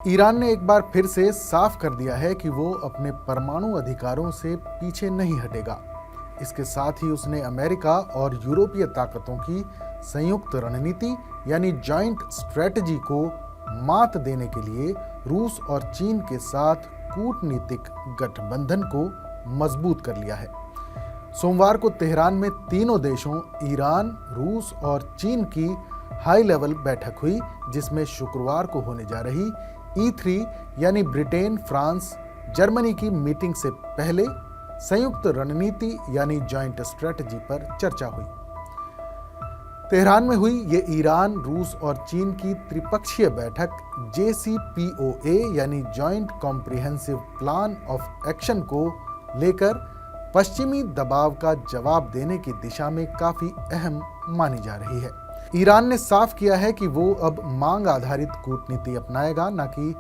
Iran ने एक बार फिर से साफ कर दिया है कि वो अपने परमाणु अधिकारों से पीछे नहीं हटेगा। इसके साथ ही उसने अमेरिका और यूरोपीय ताकतों की संयुक्त रणनीति यानी जॉइंट स्ट्रेटजी को मात देने के लिए रूस और चीन के साथ कूटनीतिक गठबंधन को मजबूत कर लिया है। सोमवार को तेहरान में तीनों देशों ईरान, रूस और चीन की हाई लेवल बैठक हुई, जिसमें शुक्रवार को होने जा रही E3 यानी ब्रिटेन, फ्रांस, जर्मनी की मीटिंग से पहले संयुक्त रणनीति यानी जॉइंट स्ट्रेटजी पर चर्चा हुई। तेहरान में हुई ये ईरान, रूस और चीन की त्रिपक्षीय बैठक JCPOA यानी joint comprehensive plan of action को लेकर पश्चिमी दबाव का जवाब देने की दिशा में काफी अहम मानी जा रही है। ईरान ने साफ किया है कि वो अब मांग आधारित कूटनीति अपनाएगा, न कि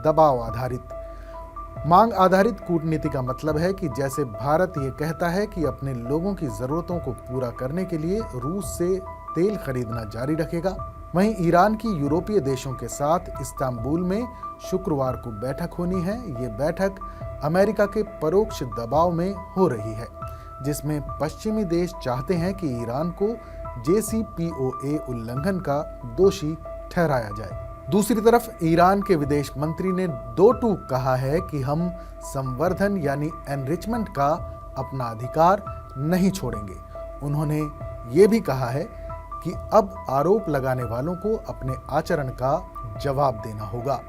दबाव आधारित। मांग आधारित कूटनीति का मतलब है कि जैसे भारत ये कहता है कि अपने लोगों की जरूरतों को पूरा करने के लिए रूस से तेल खरीदना जारी रखेगा, वहीं ईरान की यूरोपीय देशों के साथ इस्तांबुल में शुक्रवार को बैठक होनी है। ये बैठक अमेरिका के परोक्ष दबाव में हो रही है, जिसमें पश्चिमी देश चाहते हैं कि ईरान को JCPOA उल्लंघन का दोषी ठहराया जाए। दूसरी तरफ ईरान के विदेश मंत्री ने दो टूक कहा है कि हम संवर्धन यानी एनरिचमेंट का अपना अधिकार नहीं छोड़ेंगे। उन्होंने ये भी कहा है कि अब आरोप लगाने वालों को अपने आचरण का जवाब देना होगा।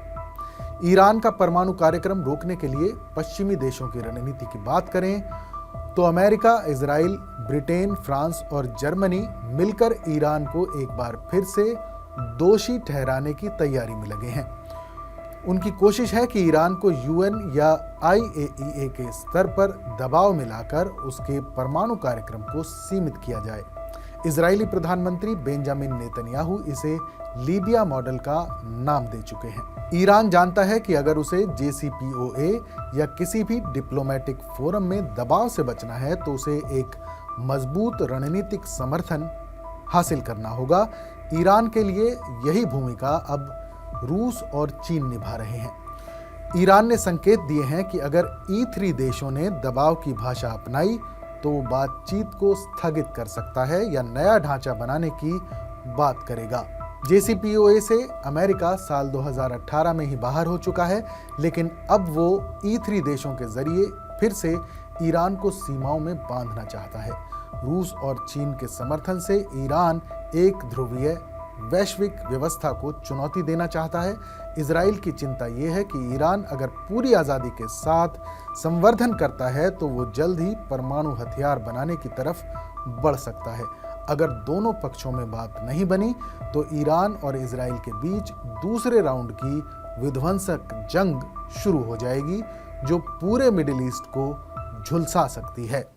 ईरान का परमाणु कार्यक्रम रोकने के लिए पश्चिमी देशों की रणनीति की बात करें तो अमेरिका, इजराइल, ब्रिटेन, फ्रांस और जर्मनी मिलकर ईरान को एक बार फिर से दोषी ठहराने की तैयारी में लगे हैं। उनकी कोशिश है कि ईरान को UN या IAEA के स्तर पर दबाव में लाकर उसके परमाणु कार्यक्रम को सीमित किया जाए। इजरायली प्रधानमंत्री बेंजामिन नेतन्याहू इसे लीबिया मॉडल का नाम दे चुके हैं। ईरान जानता है कि अगर उसे JCPOA या किसी भी डिप्लोमेटिक फोरम में दबाव से बचना है तो उसे एक मजबूत रणनीतिक समर्थन हासिल करना होगा। ईरान के लिए यही भूमिका अब रूस और चीन निभा रहे हैं। ईरान ने संकेत दिए हैं कि अगर E3 देशों ने दबाव की भाषा अपनाई तो वो बातचीत को स्थगित कर सकता है या नया ढांचा बनाने की बात करेगा। JCPOA से अमेरिका साल 2018 में ही बाहर हो चुका है, लेकिन अब वो E3 देशों के जरिए फिर से ईरान को सीमाओं में बांधना चाहता है। रूस और चीन के समर्थन से ईरान एक ध्रुवीय वैश्विक व्यवस्था को चुनौती देना चाहता है। इजराइल की चिंता यह है कि ईरान अगर पूरी आज़ादी के साथ संवर्धन करता है तो वो जल्द ही परमाणु हथियार बनाने की तरफ बढ़ सकता है। अगर दोनों पक्षों में बात नहीं बनी तो ईरान और इजराइल के बीच दूसरे राउंड की विध्वंसक जंग शुरू हो जाएगी, जो पूरे मिडिल ईस्ट को झुलसा सकती है।